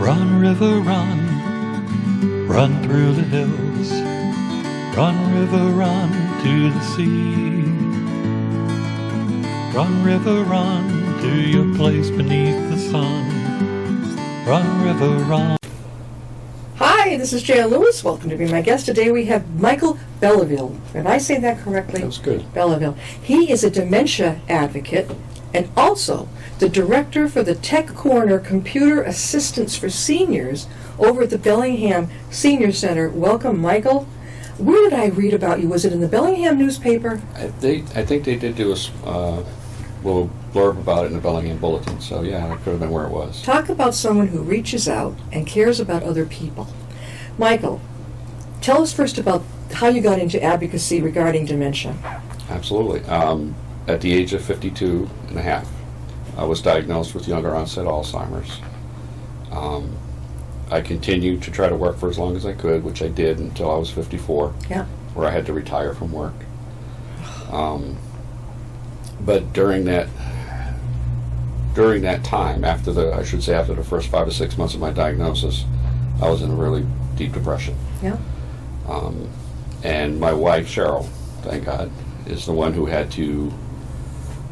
Run, river, run, run through the hills. Run, river, run to the sea. Run, river, run to your place beneath the sun. Run, river, run. Hi, this is Jan Lewis. Welcome to be my guest. Today we have Michael Belleville. Did I say that correctly? That's good. Belleville. He is a dementia advocate and also the director for the Tech Corner Computer Assistance for Seniors over at the Bellingham Senior Center. Welcome, Michael. Where did I read about you? Was it in the Bellingham newspaper? I think they did do a little blurb about it in the Bellingham Bulletin, so yeah, that could have been where it was. Talk about someone who reaches out and cares about other people. Michael, tell us first about how you got into advocacy regarding dementia. Absolutely. At the age of 52 and a half, I was diagnosed with younger onset Alzheimer's. I continued to try to work for as long as I could, which I did until I was 54, Yeah. where I had to retire from work. But during that time, after the first 5 to 6 months of my diagnosis, I was in a really deep depression. Yeah. And my wife, Cheryl, thank God, is the one who had to,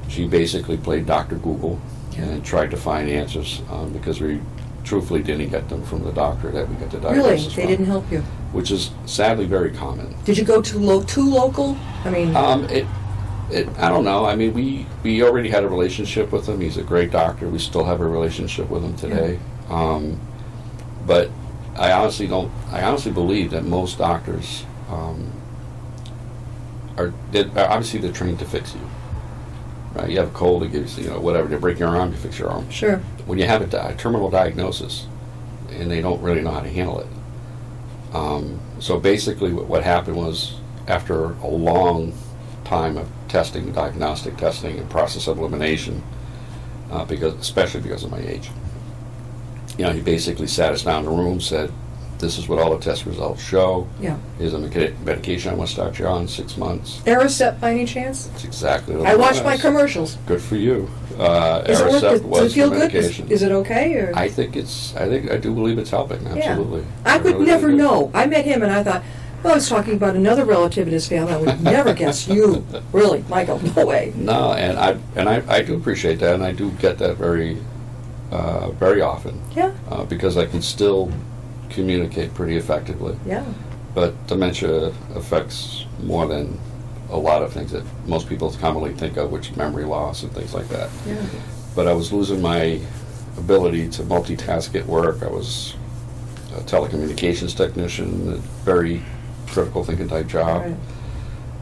she basically played Dr. Google and tried to find answers because we truthfully didn't get them from the doctor that we got the diagnosis Really? They from, didn't help you? which is sadly very common. Did you go too local? I mean... I don't know. I mean, we already had a relationship with him. He's a great doctor. We still have a relationship with him today. But I honestly believe that most doctors obviously they're trained to fix you. Right? You have a cold, it gives whatever. They break your arm, you fix your arm. Sure. When you have a terminal diagnosis, and they don't really know how to handle it. So basically, what happened was after a long time of testing, diagnostic testing, and process of elimination, especially because of my age. He basically sat us down in a room, said, "This is what all the test results show. Yeah. Here's a medication I want to start you on, 6 months." Aricept by any chance? That's exactly what I it watch was. my commercials. Good for you. Does it work? Aricept was Does it feel the good? medication. Is it okay? Or? I do believe it's helping. Absolutely. Yeah. I could really never do. know. I met him and I thought, well, I was talking about another relative in his family. I would never guess you. Really, Michael, no way. No, and I do appreciate that, and I do get that very often. Yeah. Because I can still communicate pretty effectively. Yeah. But dementia affects more than a lot of things that most people commonly think of, which is memory loss and things like that. Yeah. But I was losing my ability to multitask at work. I was a telecommunications technician, a very critical thinking type job. Right.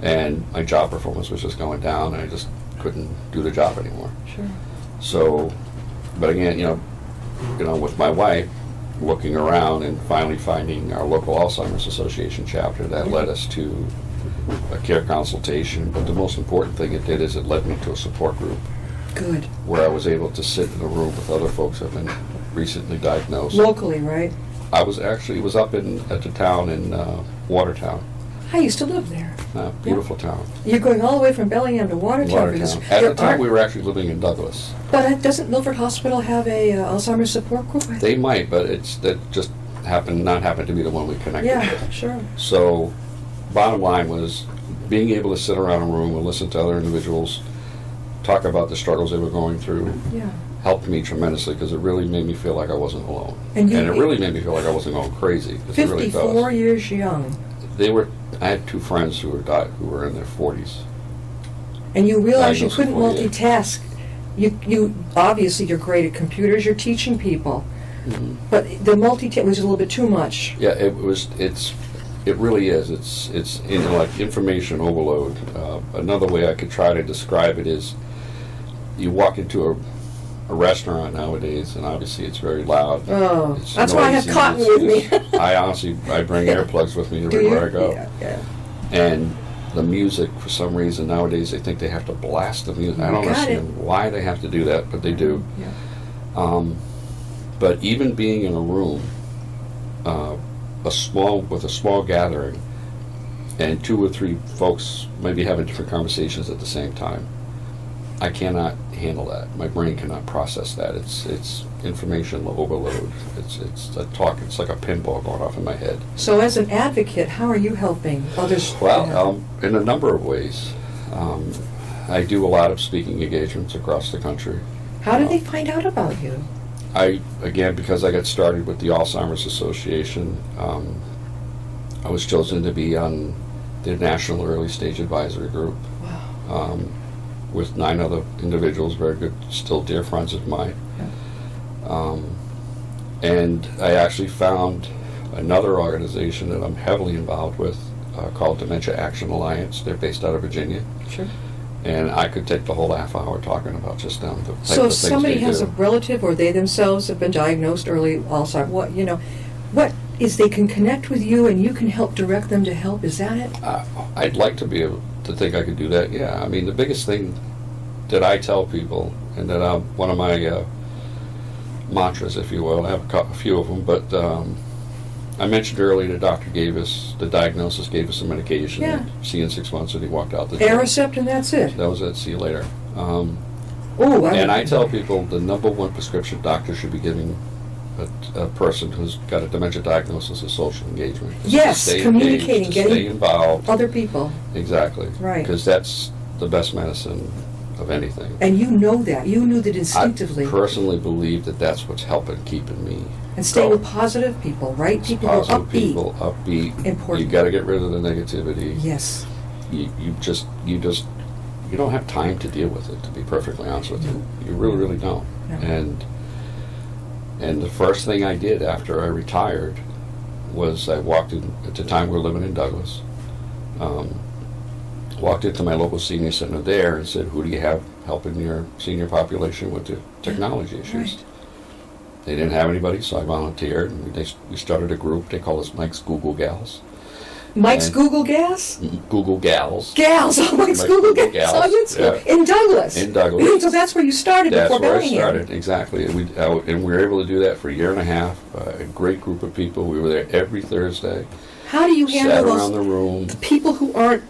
And my job performance was just going down, and I just couldn't do the job anymore. Sure. So, but again, with my wife, looking around and finally finding our local Alzheimer's Association chapter, that led us to a care consultation. But the most important thing it did is it led me to a support group. Good. Where I was able to sit in a room with other folks who have been recently diagnosed. Locally, right? I was up at the town in Watertown. I used to live there. Beautiful town. You're going all the way from Bellingham to Watertown. For this. At the time, we were actually living in Douglas. But doesn't Milford Hospital have a Alzheimer's support group? They might, but that just not happened to be the one we connected Yeah, with. sure. So, bottom line was being able to sit around a room and listen to other individuals talk about the struggles they were going through. Yeah. Helped me tremendously because it really made me feel like I wasn't alone. And it really made me feel like I wasn't going crazy. 54 years young. I had two friends who were in their 40s. And you realize you Diagnosed couldn't at 48. multitask. You obviously you're great at computers. You're teaching people, but the multitask was a little bit too much. Yeah, it really is. It's like information overload. Another way I could try to describe it is, you walk into a restaurant nowadays, and obviously it's very loud. Oh, it's that's why I have noisy, cotton with me. I bring earplugs with me everywhere I go. Yeah. And the music, for some reason nowadays, they think they have to blast the music. I don't understand why they have to do that, but they do. Yeah. But even being in a room, with a small gathering, and 2 or 3 folks maybe having different conversations at the same time, I cannot handle that. My brain cannot process that. It's information overload. It's like a pinball going off in my head. So as an advocate, how are you helping others? Well, in a number of ways. I do a lot of speaking engagements across the country. How did they find out about you? Because I got started with the Alzheimer's Association, I was chosen to be on the National Early Stage Advisory Group. Wow. With 9 other individuals, very good, still dear friends of mine. Yeah. And I actually found another organization that I'm heavily involved with called Dementia Action Alliance. They're based out of Virginia. Sure. And I could take the whole half hour talking about just them. The type So of if things somebody they has do. a relative or they themselves have been diagnosed early Alzheimer's, what is they can connect with you and you can help direct them to help? Is that it? I'd like to be able to think I could do that, yeah. I mean, the biggest thing that I tell people, and that one of my mantras, if you will, I have a few of them, but I mentioned earlier the diagnosis gave us some medication. Yeah. See you in 6 months, and he walked out the door. Aricept and that's it. That was it, see you later. And I tell people the number one prescription doctor should be giving a person who's got a dementia diagnosis is social engagement. Yes, Stay communicating, engaged, to getting stay involved. other people. Exactly. Right. Because that's the best medicine of anything. And you know that. You knew that instinctively. I personally believe that that's what's helping keeping me. And staying going. with positive people, right? People who are Positive upbeat. people, upbeat. Important. You got to get rid of the negativity. Yes. You don't have time to deal with it, to be perfectly honest with you. You really, really don't. No. And the first thing I did after I retired was I walked in, at the time we were living in Douglas, walked into my local senior center there and said, who do you have helping your senior population with the technology issues? Right. They didn't have anybody, so I volunteered, and we started a group. They call us Mike's Google Gals. Mike's And- Google Gas? Google Gals. Gals. Oh, Mike's Google Gas. Oh, that's yeah. in Douglas. In Douglas. So that's where you started That's before where I Bellingham. started, exactly. And we were able to do that for a year and a half. A great group of people. We were there every Thursday. How do you Sat handle around those the room. people who aren't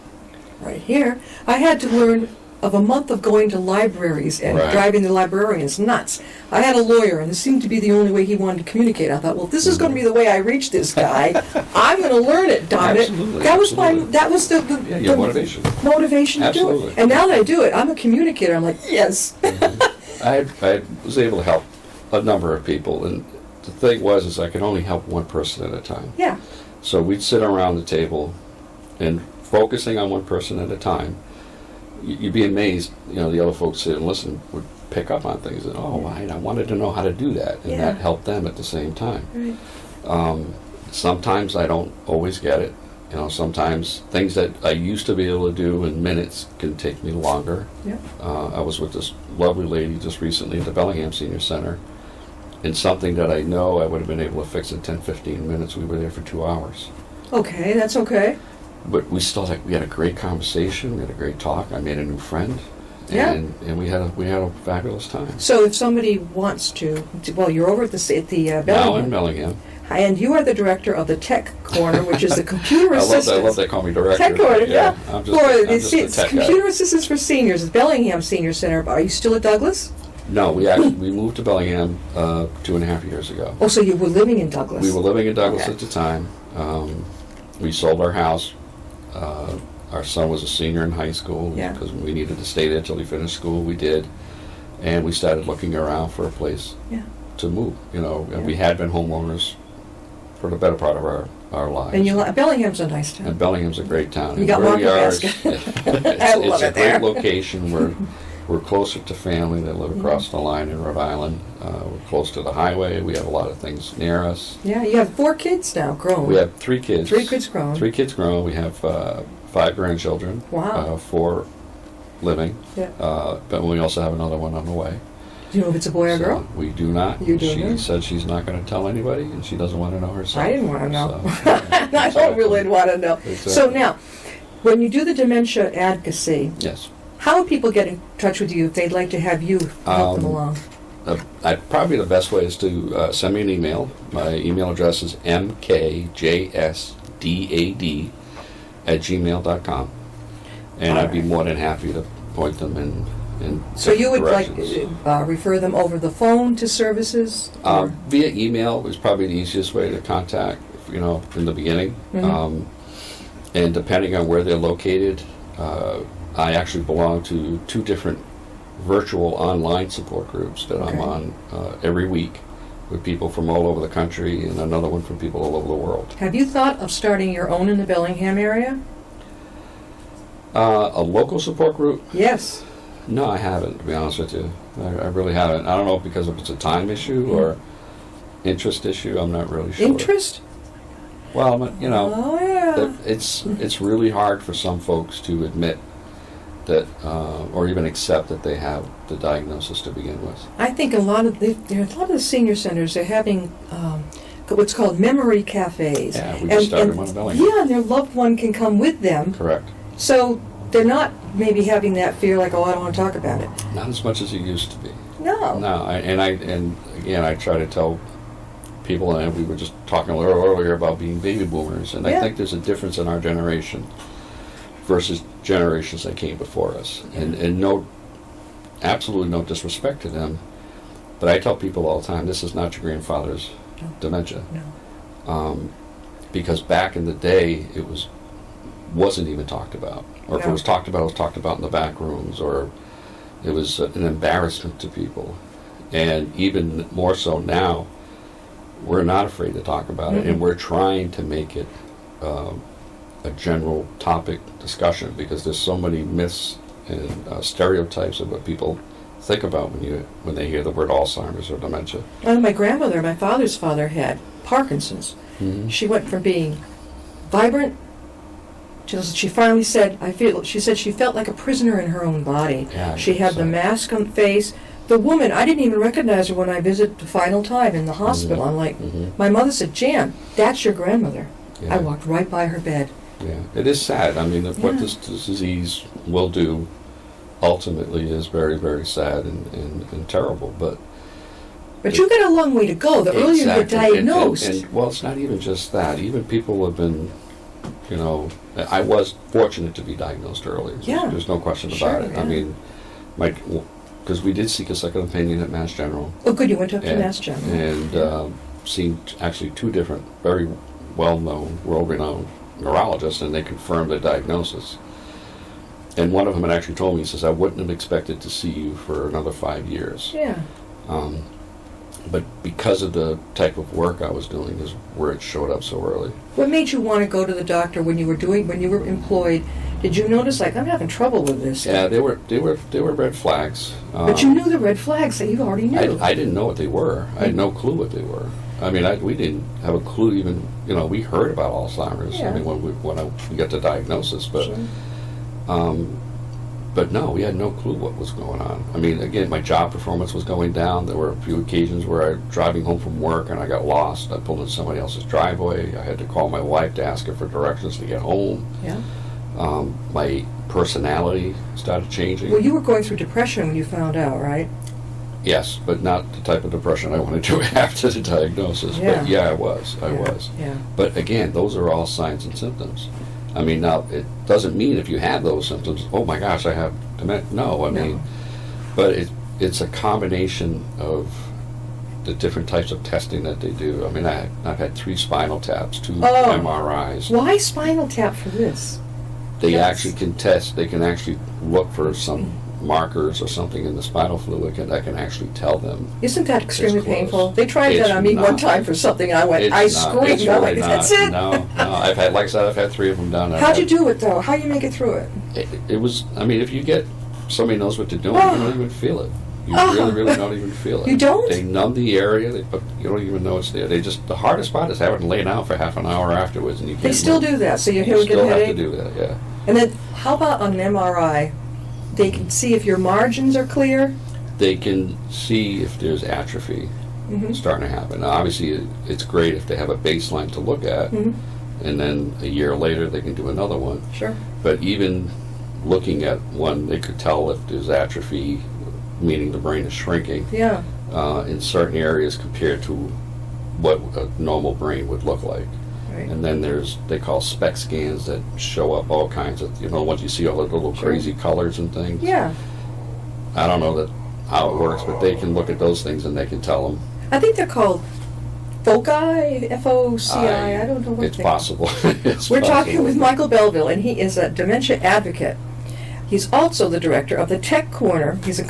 right here? I had to learn of a month of going to libraries and Right. driving the librarians nuts. I had a lawyer, and this seemed to be the only way he wanted to communicate. I thought, well, if this is going to be the way I reach this guy, I'm going to learn it, darn Absolutely, it. That was absolutely. that was the Yeah, your motivation. motivation to do Absolutely. it. And now that I do it, I'm a communicator. I'm like, yes. I was able to help a number of people, and the thing is I could only help one person at a time. Yeah. So we'd sit around the table and focusing on one person at a time. You'd be amazed, the other folks sit and listen would pick up on things. And, right, I wanted to know how to do that, and Yeah. that helped them at the same time. Right. Sometimes I don't always get it. Sometimes things that I used to be able to do in minutes can take me longer. Yeah. I was with this lovely lady just recently at the Bellingham Senior Center, and something that I know I would have been able to fix in 10, 15 minutes, we were there for 2 hours. Okay, that's okay. But we had a great conversation, we had a great talk, I made a new friend, Yeah. and we had a fabulous time. So if somebody wants to, well, you're over at the Now Bellingham. in Bellingham. And you are the director of the Tech Corner, which is the computer I assistance. love they call me director. Tech Corner, yeah. I'm For just the a tech computer guy. assistance for seniors at Bellingham Senior Center. Are you still at Douglas? No, we moved to Bellingham 2.5 years ago. Oh, so you were living in Douglas. We were living in Douglas Okay. at the time. We sold our house. Our son was a senior in high school Yeah. because we needed to stay there till he finished school. We did, and we started looking around for a place Yeah. to move. And Yeah. we had been homeowners for the better part of our lives. And Bellingham's a nice town. And Bellingham's a great town. You And got where Market we are Basket. it's I love it's a it there. great location. We're closer to family that live across the line in Rhode Island. We're close to the highway. We have a lot of things near us. Yeah, you have 4 kids now, grown. We have 3 kids. 3 kids grown. 3 kids grown. We have 5 grandchildren. Wow. 4 living. Yeah. But we also have another one on the way. Do you know if it's a boy or So girl? we do not. You do She not? said she's not going to tell anybody, and she doesn't want to know herself. I didn't want to know. So, I don't really want to know. Exactly. So now, when you do the dementia advocacy, Yes. how would people get in touch with you if they'd like to have you help them along? Probably the best way is to send me an email. My email address is mkjsdad@gmail.com. And I'd be more than happy to point them in in So you would like directions. refer them over the phone to services? or- Via email was probably the easiest way to contact, in the beginning. Mhm. And depending on where they're located, I actually belong to 2 different virtual online support groups that I'm Okay. on every week with people from all over the country, and another one from people all over the world. Have you thought of starting your own in the Bellingham area? A local support group? Yes. No, I haven't, to be honest with you. I really haven't. I don't know because if it's a time issue or interest issue, I'm not really sure. Interest? Well, Oh, yeah. it's really hard for some folks to admit that, or even accept that they have the diagnosis to begin with. I think a lot of the senior centers, they're having what's called memory cafes. Yeah, we just started one in Bellingham. Yeah, and their loved one can come with them. Correct. So they're not maybe having that fear like, oh, I don't want to talk about it. Not as much as it used to be. No. No, and again, I try to tell people, and we were just talking a little earlier about being baby boomers, and Yeah. I think there's a difference in our generation versus generations that came before us, and absolutely no disrespect to them, but I tell people all the time, this is not your grandfather's No. dementia, No. because back in the day it wasn't even talked about, or if it No. was talked about, it was talked about in the back rooms, or it was an embarrassment to people, and even more so now, we're not afraid to talk about it, and we're trying to make it a general topic discussion, because there's so many myths and stereotypes of what people think about when they hear the word Alzheimer's or dementia. Well, my grandmother, my father's father, had Parkinson's. Mm-hmm. She went from being vibrant. She finally said, she said she felt like a prisoner in her own body. Yeah, She had the so- mask on the face. The woman, I didn't even recognize her when I visited the final time in the hospital. I'm like, my mother said, Jan, that's your grandmother. Yeah. I walked right by her bed. Yeah, it is sad. I mean, what Yeah. this disease will do ultimately is very, very sad and terrible. But But you got a long way to go. The earlier you're exactly. diagnosed. And, well, it's not even just that. Even people have been, I was fortunate to be diagnosed early. Yeah. There's no question Sure, about it. yeah. I mean, because we did seek a second opinion at Mass General. Oh, good, you went up to and, Mass General. And seen actually 2 different, very well-known, world-renowned neurologists, and they confirmed the diagnosis. And one of them had actually told me, he says, I wouldn't have expected to see you for another 5 years. Yeah. But because of the type of work I was doing is where it showed up so early. What made you want to go to the doctor when you were employed? Did you notice, like, I'm having trouble with this? Yeah, they were red flags. But you knew the red flags that you already knew. I didn't know what they were. I had no clue what they were. I mean, we didn't have a clue even, we heard about Alzheimer's, Yeah. I mean, when we got the diagnosis, but, Sure. but no, we had no clue what was going on. I mean, again, my job performance was going down. There were a few occasions where I was driving home from work and I got lost. I pulled into somebody else's driveway. I had to call my wife to ask her for directions to get home. Yeah. My personality started changing. Well, you were going through depression when you found out, right? Yes, but not the type of depression I wanted to after the diagnosis. Yeah. But yeah, I was. Yeah. But again, those are all signs and symptoms. I mean, now, it doesn't mean if you have those symptoms, oh my gosh, I have dementia. No, I mean, but it's a combination of the different types of testing that they do. I mean, I've had 3 spinal taps, 2 MRIs. Why spinal tap for this? They Yes. actually can test, they can actually look for some markers or something in the spinal fluid that can actually tell them. Isn't that extremely It's close. painful? They tried It's that on me one not. time for something, and I went, It's I not- screamed. it's I'm really like, that's it? No, I've had, like I said, I've had 3 of them done. How'd you do it, though? How you make it through it? It was, I mean, if you get, somebody knows what they're doing, Oh. you don't even feel it. You Oh. really don't even feel it. You don't? They numb the area, but you don't even know it's there. The hardest part is having to lay down for half an hour afterwards and you can't They still move. do that, so you You get still a have headache? to do that, yeah. And then, how about on an MRI? They can see if your margins are clear? They can see if there's atrophy Mm-hmm. starting to happen. Now, obviously, it's great if they have a baseline to look at, Mm-hmm. and then a year later they can do another one. Sure. But even looking at one, they could tell if there's atrophy, meaning the brain is shrinking, Yeah. in certain areas compared to what a normal brain would look like. Right. And then they call SPECT scans that show up all kinds of, once you see all the little Sure. crazy colors and things. Yeah. I don't know how it works, but they can look at those things and they can tell them. I think they're called foci, F-O-C-I, I don't know what It's they possible. We're talking with Michael Belleville, and he is a dementia advocate. He's also the director of the Tech Corner. He's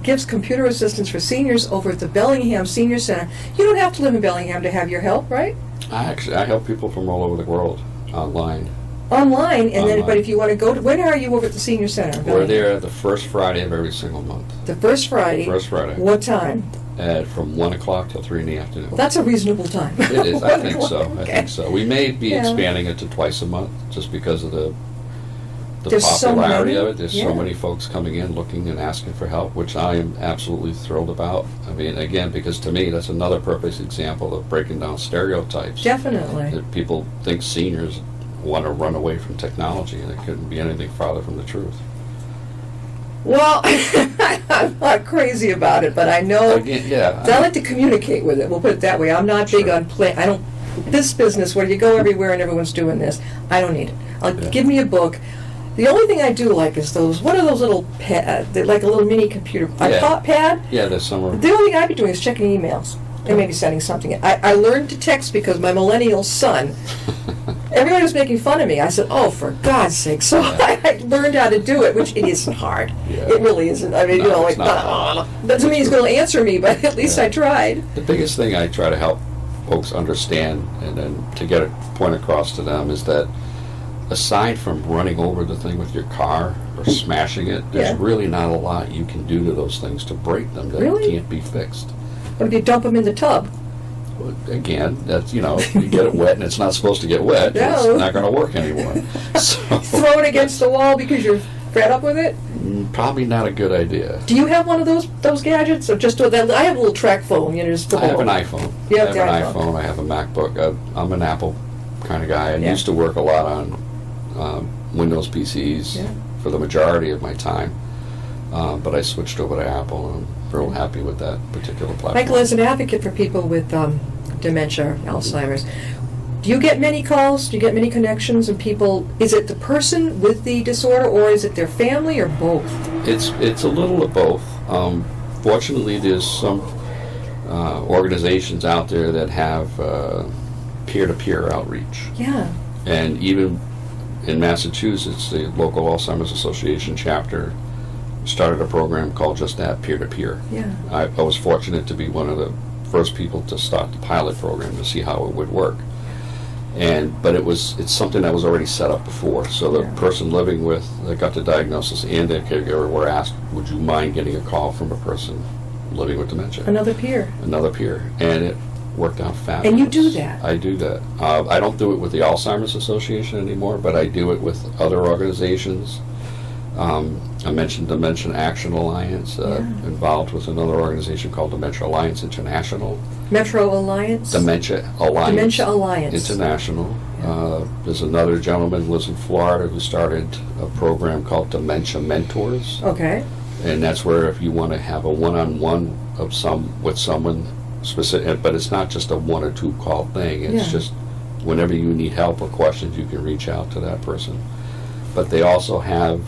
gives computer assistance for seniors over at the Bellingham Senior Center. You don't have to live in Bellingham to have your help, right? I help people from all over the world online. Online, and then, Online. but if you want to go to, when are you over at the Senior Center? We're there the first Friday of every single month. The first Friday. First Friday. What time? From 1 o'clock till 3 in the afternoon. Well, that's a reasonable time. It is, I think so. Okay. I think so. We may be Yeah. expanding it to twice a month just because of the There's so popularity many. of it. There's Yeah. so many folks coming in looking and asking for help, which I am absolutely thrilled about. I mean, again, because to me, that's another perfect example of breaking down stereotypes. Definitely. That people think seniors want to run away from technology, and it couldn't be anything farther from the truth. Well, I'm not crazy about it, but I know. Again, yeah. I like to communicate with it. We'll put it that way. I'm not big Sure. on play. I don't. This business where you go everywhere and everyone's doing this, I don't need it. Yeah. Give me a book. The only thing I do like is those. What are those little they're like a little mini computer? A Yeah. pad. Yeah, there's some. The only thing I'd be doing is checking emails and maybe sending something. I learned to text because my millennial son. Everybody was making fun of me. I said, "Oh, for God's sake!" So I learned how to do it, which it isn't hard. Yeah. It really isn't. I mean, No, you know, it's like not. doesn't mean he's going to answer me, but at least Yeah. I tried. The biggest thing I try to help folks understand, and then to get a point across to them, is that aside from running over the thing with your car or smashing it, there's Yeah. really not a lot you can do to those things to break them that Really? can't be fixed. What if you dump them in the tub? Again, that's, you get it wet and it's not supposed to get wet, No. it's not going to work anymore. So, Throw it against the wall because you're fed up with it? probably not a good idea. Do you have one of those gadgets, or just I have a little track phone? Just I have an iPhone. You have I the have an iPhone. iPhone. I have a MacBook. I'm an Apple kind of guy. I Yeah. used to work a lot on Windows PCs Yeah. for the majority of my time, but I switched over to Apple, and I'm real happy with that particular platform. Michael, as an advocate for people with dementia, Alzheimer's, do you get many calls? Do you get many connections? And people, is it the person with the disorder, or is it their family, or both? It's a little of both. Fortunately, there's some organizations out there that have peer-to-peer outreach. Yeah. And even in Massachusetts, the local Alzheimer's Association chapter started a program called just that, peer-to-peer. Yeah. I was fortunate to be one of the first people to start the pilot program to see how it would work. But it's something that was already set up before. So the Yeah. person living with that got the diagnosis and their caregiver were asked, would you mind getting a call from a person living with dementia? Another peer. Another peer. And it worked out fabulous. And you do that? I do that. I don't do it with the Alzheimer's Association anymore, but I do it with other organizations. I mentioned Dementia Action Alliance, Yeah. involved with another organization called Dementia Alliance International. Metro Alliance? Dementia Alliance. Dementia Alliance. International. Yeah. There's another gentleman who lives in Florida who started a program called Dementia Mentors. Okay. And that's where if you want to have a one-on-one with someone specific, but it's not just a one or two call thing. It's Yeah. just whenever you need help or questions, you can reach out to that person. But they also have,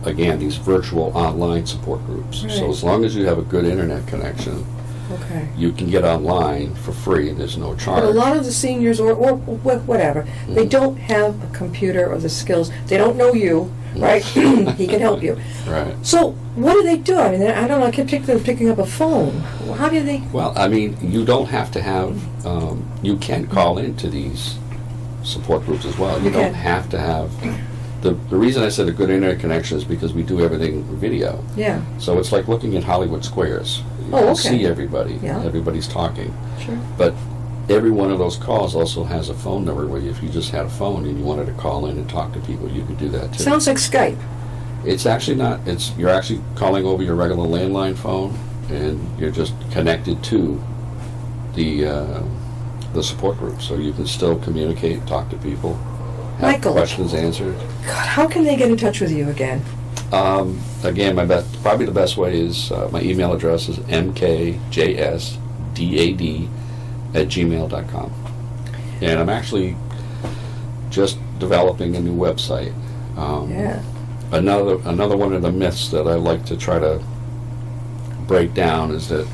again, these virtual online support groups. Right. So as long as you have a good internet connection, Okay. you can get online for free. There's no charge. But a lot of the seniors, or whatever, they don't have a computer or the skills. They don't know you, right? He can help you. Right. So what do they do? I mean, I don't know. I kept picking up a phone. How do they? Well, I mean, you don't have to have, you can call into these support groups as well. You Okay. don't have to have, the reason I said a good internet connection is because we do everything video. Yeah. So it's like looking at Hollywood Squares. You Oh, can okay. see everybody. Yeah. Everybody's talking. Sure. But every one of those calls also has a phone number where if you just had a phone and you wanted to call in and talk to people, you could do that too. Sounds like Skype. It's actually not. You're actually calling over your regular landline phone, and you're just connected to the support group, so you can still communicate, talk to people, have Michael. questions answered. God, how can they get in touch with you again? Again, probably the best way is my email address is mkjsdad@gmail.com, and I'm actually just developing a new website. Yeah. another one of the myths that I like to try to break down is that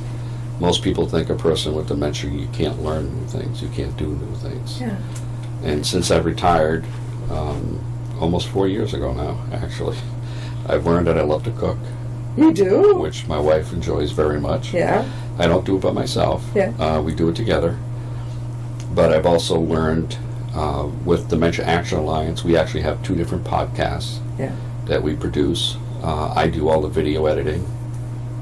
most people think a person with dementia, you can't learn new things, you can't do new things. Yeah. And since I've retired, almost 4 years ago now, actually, I've learned that I love to cook. You do? Which my wife enjoys very much. Yeah. I don't do it by myself. Yeah. We do it together. But I've also learned with Dementia Action Alliance, we actually have 2 different podcasts that we produce. I do all the video editing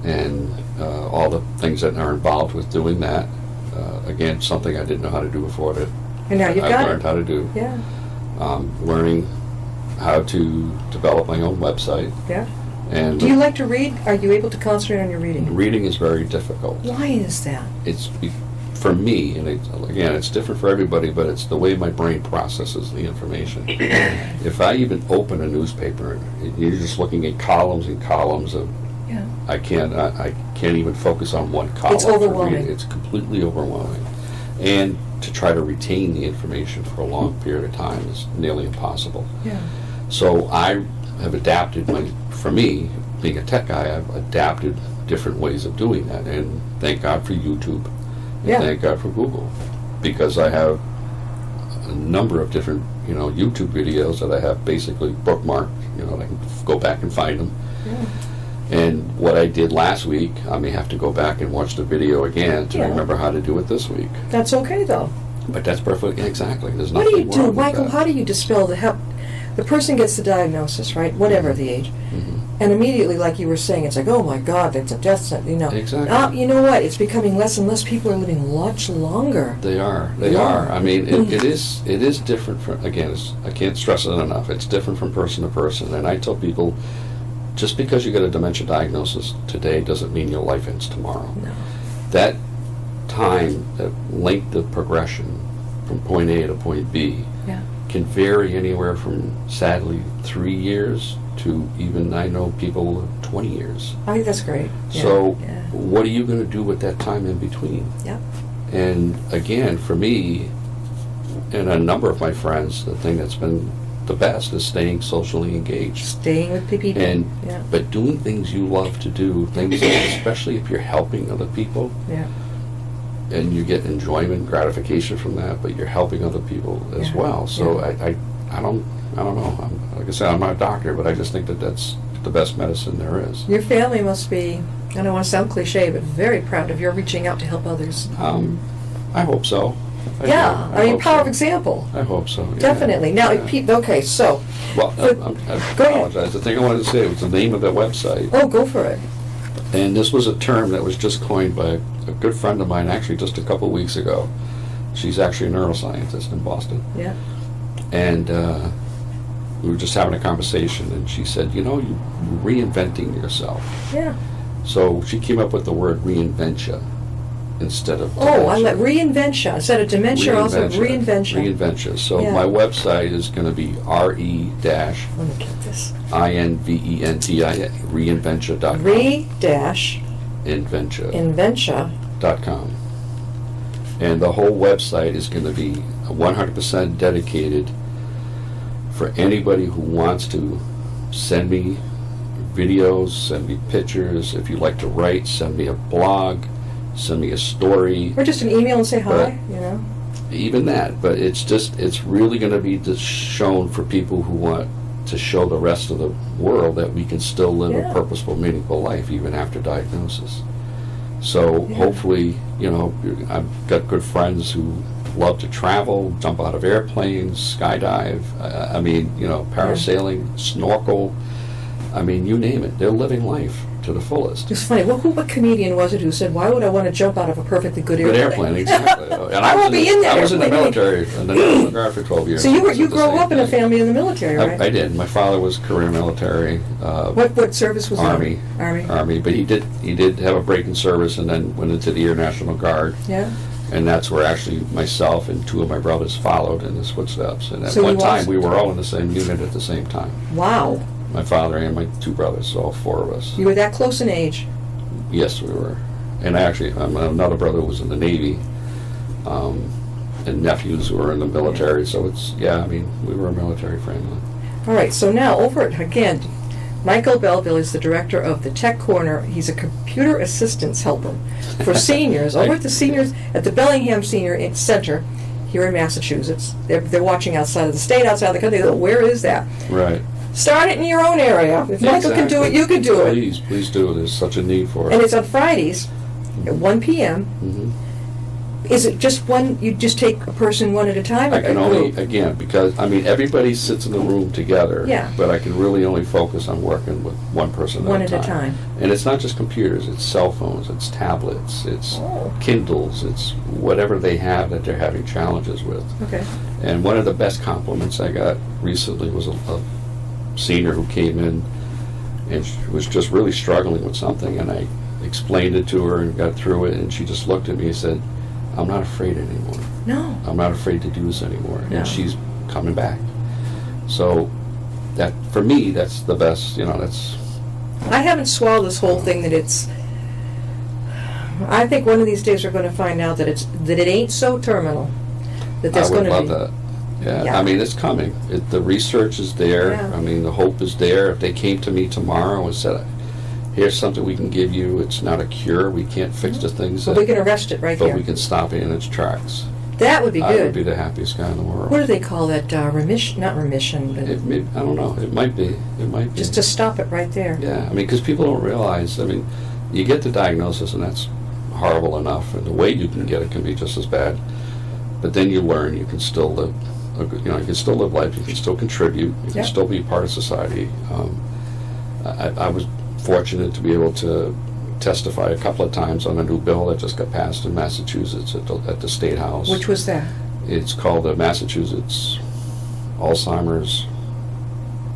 and all the things that are involved with doing that. Again, something I didn't know how to do before that And now you've I've got learned it. how to do. Yeah. Learning how to develop my own website. Yeah. And Do you like to read? Are you able to concentrate on your reading? reading is very difficult. Why is that? It's for me, and again, it's different for everybody, but it's the way my brain processes the information. If I even open a newspaper, you're just looking at columns and columns of. Yeah. I can't even focus on one column. It's overwhelming. It's completely overwhelming, and to try to retain the information for a long period of time is nearly impossible. Yeah. So I have adapted for me, being a tech guy, I've adapted different ways of doing that, and thank God for YouTube, and Yeah. thank God for Google, because I have a number of different, YouTube videos that I have basically bookmarked, I can go back and find them. Yeah. And what I did last week, I may have to go back and watch the video again to Yeah. remember how to do it this week. That's okay, though. But that's perfect, exactly. There's What nothing do you do, wrong with Michael? that. How do you dispel the person gets the diagnosis, right? Whatever the age. Mhm. And immediately, like you were saying, it's like, oh my God, that's a death sentence, Exactly. You know what? It's becoming less and less people are living much longer. They are. I mean, it is different from, again, I can't stress it enough. It's different from person to person. And I tell people, just because you get a dementia diagnosis today doesn't mean your life ends tomorrow. No. That time, that length of progression from point A to point B Yeah. can vary anywhere from, sadly, 3 years to even, I know people, 20 years. I think that's great. Yeah. So Yeah. what are you going to do with that time in between? Yep. And again, for me and a number of my friends, the thing that's been the best is staying socially engaged. Staying with people. And Yeah. but doing things you love to do, things that, especially if you're helping other people, Yeah. and you get enjoyment, gratification from that, but you're helping other people as Yeah. well. So Yeah. I don't know. Like I said, I'm not a doctor, but I just think that that's the best medicine there is. Your family must be, I don't want to sound cliche, but very proud of your reaching out to help others. I hope so. I Yeah. do. I mean, hope power so. of example. I hope so. Yeah. Definitely. Now, Yeah. okay, so. Well, For- I Go ahead. apologize. The thing I wanted to say was the name of the website. Oh, go for it. And this was a term that was just coined by a good friend of mine, actually just a couple of weeks ago. She's actually a neuroscientist in Boston. Yeah. And we were just having a conversation, and she said, you're reinventing yourself. Yeah. So she came up with the word reinventia instead of Oh, I dementia. like reinventia. Instead of dementia, also reinventia. Reinventia. So Yeah. my website is going to be Let me get this. RE-INVENTIA, reinventia.com. Re-inventia. Inventia.com. And the whole website is going to be 100% dedicated for anybody who wants to send me videos, send me pictures. If you like to write, send me a blog, send me a story. Or just an email and say hi, But- Even that, but it's really going to be just shown for people who want to show the rest of the world that we can still live Yeah. a purposeful, meaningful life even after diagnosis. So Yeah. hopefully, I've got good friends who love to travel, jump out of airplanes, skydive, parasailing, snorkel. I mean, you name it. They're living life to the fullest. It's funny. What comedian was it who said, "Why would I want to jump out of a perfectly good Good airplane?" airplane, exactly. And I won't be in that I was in the airplane. military, in the National Guard for 12 years. So you It was grew the same up in a thing. family in the military, right? I did. My father was career military. What service was Army. Army. Army, but he did have a break in service and then went into the Air National Guard, Yeah. and that's where actually myself and 2 of my brothers followed in his footsteps. And at So one you time also- we were all in the same unit at the same time. Wow. My father and my 2 brothers, so all 4 of us. You were that close in age. Yes, we were. And actually, another brother was in the Navy, and nephews were in the military. So we were a military family. All right. So now over it again. Michael Belleville is the director of the Tech Corner. He's a computer assistance helper for seniors over at the Bellingham Senior Center here in Massachusetts. They're watching outside of the state, outside of the country. They go, where is that? Right. Start it in your own area. If Michael can do it, you can do it. Please do. There's such a need for it. And it's on Fridays at 1 p.m. Mm-hmm. Is it just one, you just take a person one at a time? I can only, again, because, I mean, everybody sits in the room together. Yeah. But I can really only focus on working with one person One at a time. And it's not just computers, it's cell phones, it's tablets, it's Kindles, it's whatever they have that they're having challenges with. Okay. And one of the best compliments I got recently was a senior who came in and she was just really struggling with something, and I explained it to her and got through it, and she just looked at me and said, I'm not afraid anymore. No. I'm not afraid to do this anymore. No. And she's coming back. So that, for me, that's the best, that's... I haven't swallowed this whole thing that it's... I think one of these days we're going to find out that it ain't so terminal. That there's I would going to love be... that. Yeah. Yeah. I mean, it's coming. The research is there. Yeah. I mean, the hope is there. If they came to me tomorrow and said, here's something we can give you, it's not a cure, we can't fix the things, But we can arrest it right but there. we can stop it in its tracks. That would be I would good. be the happiest guy in the world. What do they call that? Remission? Not remission, but I don't know. It might be. It might be. just to stop it right there. Yeah, I mean, because people don't realize, I mean, you get the diagnosis and that's horrible enough, and the way you can get it can be just as bad, but then you learn you can still live, you can still live life, you can still contribute, you can Yep. still be part of society. I was fortunate to be able to testify a couple of times on a new bill that just got passed in Massachusetts at the State House. Which was that? It's called the Massachusetts Alzheimer's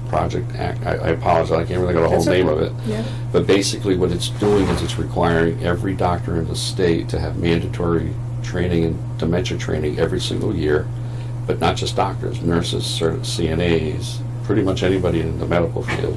Project Act. I apologize, I can't really get the whole That's name okay. of it. Yeah. But basically what it's doing is it's requiring every doctor in the state to have mandatory training and dementia training every single year, but not just doctors, nurses, CNAs, pretty much anybody in the medical field.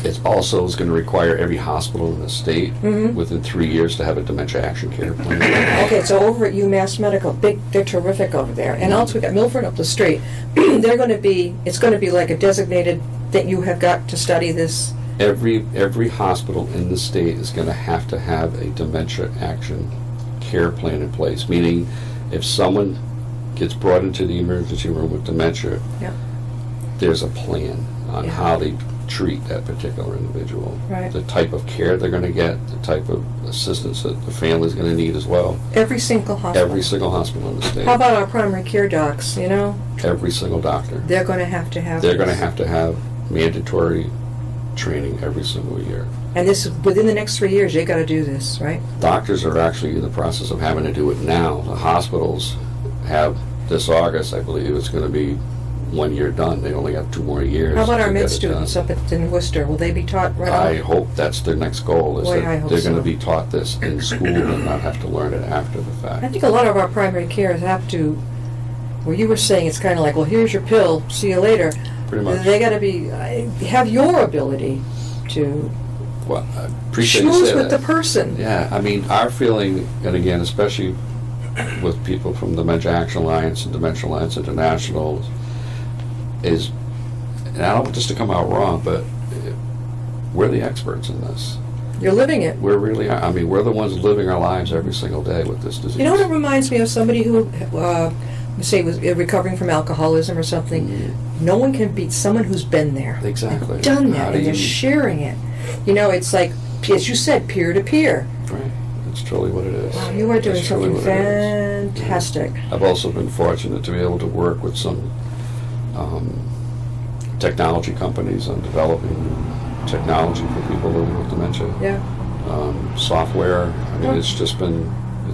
It also is going to require every hospital in the state within 3 years to have a dementia action care plan. Okay, so over at UMass Medical, they're terrific over there. And also we got Milford up the street. It's going to be like a designated that you have got to study this. Every hospital in the state is going to have a dementia action care plan in place, meaning if someone gets brought into the emergency room with dementia, Yeah. there's a plan on Yeah. how they treat that particular individual. Right. The type of care they're going to get, the type of assistance that the family's going to need as well. Every single hospital. Every single hospital in the state. How about our primary care docs, Every single doctor. They're going to have They're going to this. have mandatory training every single year. And this, within the next 3 years, they got to do this, right? Doctors are actually in the process of having to do it now. The hospitals have this August, I believe, it's going to be 1 year done. They only have 2 more years. How about our to med get it students done. up in Worcester? Will they be taught right I off? hope that's their next goal, is Boy, I that hope they're going so. to be taught this in school and not have to learn it after the I fact. think a lot of our primary cares have to, where you were saying it's kind of like, well, here's your pill, see you later. Pretty much. They got to have your ability to Well, I appreciate you schmooze saying with the that. person. Yeah, I mean, our feeling, and again, especially with people from the Dementia Action Alliance and Dementia Alliance International, is, and I don't want this to come out wrong, but we're the experts in this. You're living it. We're really, I mean, we're the ones living our lives every single day with this disease. You know what it reminds me of? Somebody who, say, was recovering from alcoholism or something. No one can beat someone who's been there. Exactly. They've done How that, do and they're you- sharing it. It's like, as you said, peer to peer. Right. It's truly what it is. Wow, you are doing It's truly something what it is. fantastic. I've also been fortunate to be able to work with some technology companies on developing technology for people living with dementia. Yeah, Software. I mean, Yeah. it's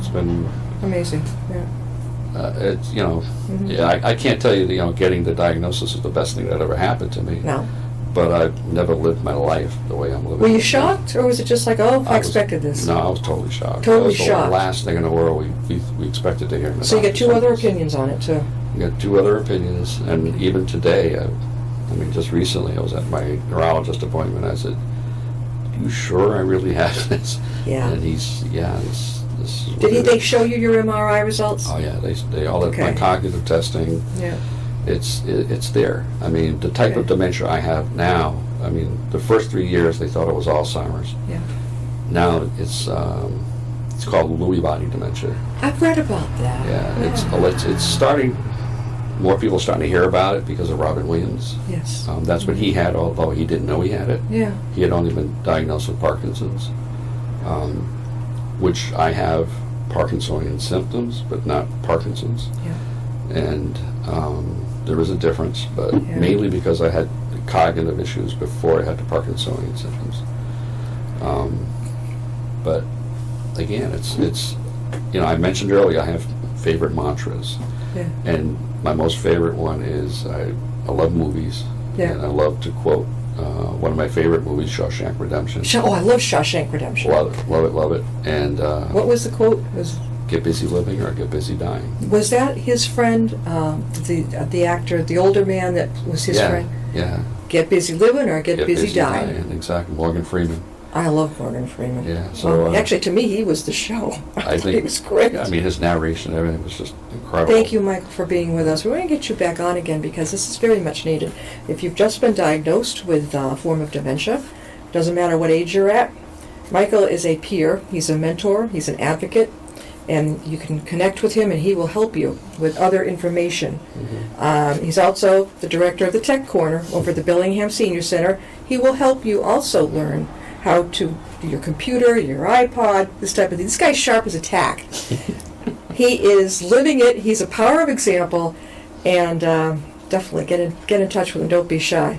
been amazing. Yeah. it's Mm-hmm. yeah. I can't tell you getting the diagnosis is the best thing that ever happened to me. No. But I've never lived my life the way I'm living. Were you it. shocked, or was it just like, oh, I was- expected this? No, I was totally shocked. Totally That was shocked. the last thing in the world we expected to hear. in the So you get doctor's 2 other office. opinions on it, too. You got 2 other opinions, and even today, I mean, just recently, I was at my neurologist appointment. I said, "You sure I really have this?" Yeah. And he's, yeah, this is. Did what it they is." show you your MRI results? Oh yeah, they all have my Okay. cognitive testing. Yeah. it's there. I mean, the type of dementia I have now, I mean, the first 3 years they thought it was Alzheimer's. Yeah. Now it's called Lewy body dementia. I've read about that. Yeah, it's starting. More people are starting to hear about it because of Robin Williams. Yes. That's what he had, although he didn't know he had it. Yeah. He had only been diagnosed with Parkinson's, which I have Parkinsonian symptoms, but not Parkinson's. Yeah. And there is a difference, but Yeah. mainly because I had cognitive issues before I had the Parkinsonian symptoms. But again, it's I mentioned earlier I have favorite mantras, Yeah. and my most favorite one is I love movies, Yeah. and I love to quote one of my favorite movies, Shawshank Redemption. I love Shawshank Redemption. Love it, love it, love it. And What was the quote? get busy living or get busy dying. Was that his friend, the actor, the older man that was his friend? Yeah. Get busy living or get busy dying? Exactly. Morgan Freeman. I love Morgan Freeman. Yeah. So Well, actually, to me, he was the show. I think it was great. I mean, his narration, everything was just incredible. Thank you, Michael, for being with us. We're going to get you back on again because this is very much needed. If you've just been diagnosed with a form of dementia, doesn't matter what age you're at, Michael is a peer. He's a mentor. He's an advocate. And you can connect with him and he will help you with other information. Mm-hmm. He's also the director of the Tech Corner over at the Bellingham Senior Center. He will help you also learn how to do your computer, your iPod, this type of thing. This guy's sharp as a tack. He is living it. He's a power of example. And definitely get in touch with him. Don't be shy.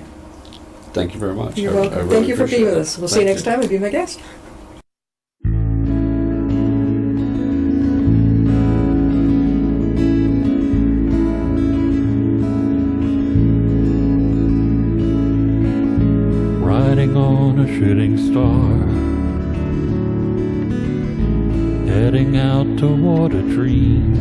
Thank you very much. You're I welcome. really Thank you for being appreciate with us. it. We'll see you Thank next time and be my guest. Riding on a shooting star, heading out toward a dream.